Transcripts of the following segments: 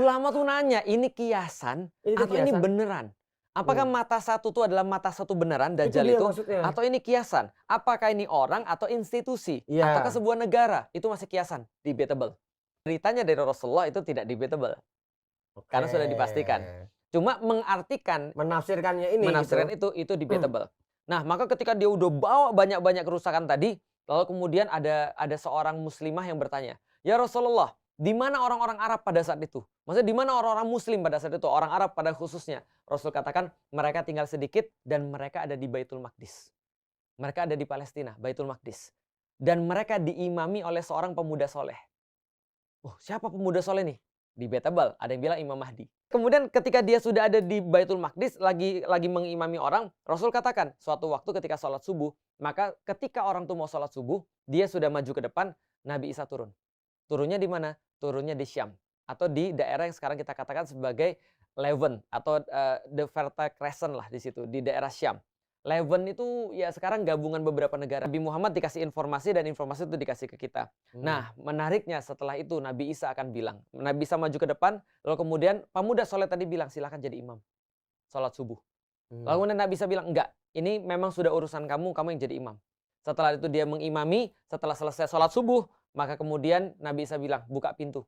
ulama tuh nanya, ini kiasan Itu atau ini kiasan? beneran? Apakah mata satu itu adalah mata satu beneran, Itu Dajjal dia itu? maksudnya. Atau ini kiasan? Apakah ini orang atau institusi? Ataukah Iya. sebuah negara? Itu masih kiasan, debatable. Beritanya dari Rasulullah itu tidak debatable. Oke. Karena sudah dipastikan. Cuma mengartikan, Menafsirkannya ini menafsirkan gitu. itu debatable. Nah, maka ketika dia udah bawa banyak-banyak kerusakan tadi, lalu kemudian ada seorang muslimah yang bertanya, "Ya Rasulullah, di mana orang-orang Arab pada saat itu?" Maksudnya di mana orang-orang muslim pada saat itu, orang Arab pada khususnya. Rasul katakan, mereka tinggal sedikit dan mereka ada di Baitul Maqdis. Mereka ada di Palestina, Baitul Maqdis. Dan mereka diimami oleh seorang pemuda soleh. Oh, siapa pemuda soleh nih? Debatable, ada yang bilang Imam Mahdi. Kemudian ketika dia sudah ada di Baitul Maqdis, lagi mengimami orang, Rasul katakan, suatu waktu ketika sholat subuh, maka ketika orang tuh mau sholat subuh, dia sudah maju ke depan, Nabi Isa turun. Turunnya di mana? Turunnya di Syam. Atau di daerah yang sekarang kita katakan sebagai Levant, atau the Fertile Crescent lah di situ, di daerah Syam. Levant itu ya sekarang gabungan beberapa negara. Nabi Muhammad dikasih informasi dan informasi itu dikasih ke kita. Nah, menariknya setelah itu Nabi Isa akan bilang. Nabi Isa maju ke depan, lalu kemudian pemuda soleh tadi bilang, "Silakan jadi imam sholat subuh." Lalu kemudian Nabi Isa bilang, "Enggak, ini memang sudah urusan kamu, kamu yang jadi imam." Setelah itu dia mengimami, setelah selesai sholat subuh, maka kemudian Nabi Isa bilang, "Buka pintu."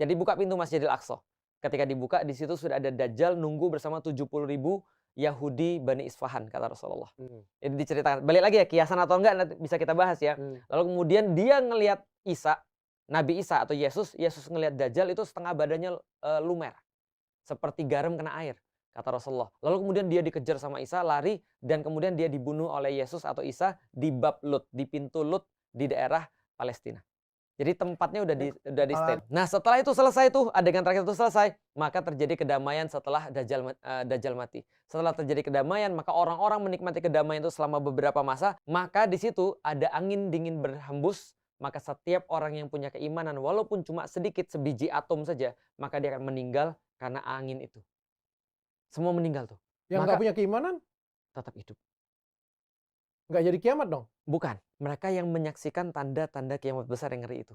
Jadi buka pintu Masjidil Aqsa. Ketika dibuka, di situ sudah ada Dajjal nunggu bersama 70.000 Yahudi Bani Isfahan, kata Rasulullah. Itu diceritakan. Balik lagi ya, kiasan atau enggak nanti bisa kita bahas ya. Lalu kemudian dia ngelihat Isa, Nabi Isa atau Yesus ngelihat Dajjal itu setengah badannya lumer. Seperti garam kena air, kata Rasulullah. Lalu kemudian dia dikejar sama Isa, lari, dan kemudian dia dibunuh oleh Yesus atau Isa di bab Lut, di pintu Lut di daerah Palestina. Jadi tempatnya udah di state. Nah, setelah itu selesai tuh, adegan terakhir itu selesai, maka terjadi kedamaian setelah Dajjal mati. Setelah terjadi kedamaian, maka orang-orang menikmati kedamaian itu selama beberapa masa, maka di situ ada angin dingin berhembus, maka setiap orang yang punya keimanan walaupun cuma sedikit sebiji atom saja, maka dia akan meninggal karena angin itu. Semua meninggal tuh. Yang nggak punya keimanan, Tetap hidup. nggak jadi kiamat dong? Bukan, mereka yang menyaksikan tanda-tanda kiamat besar yang ngeri itu.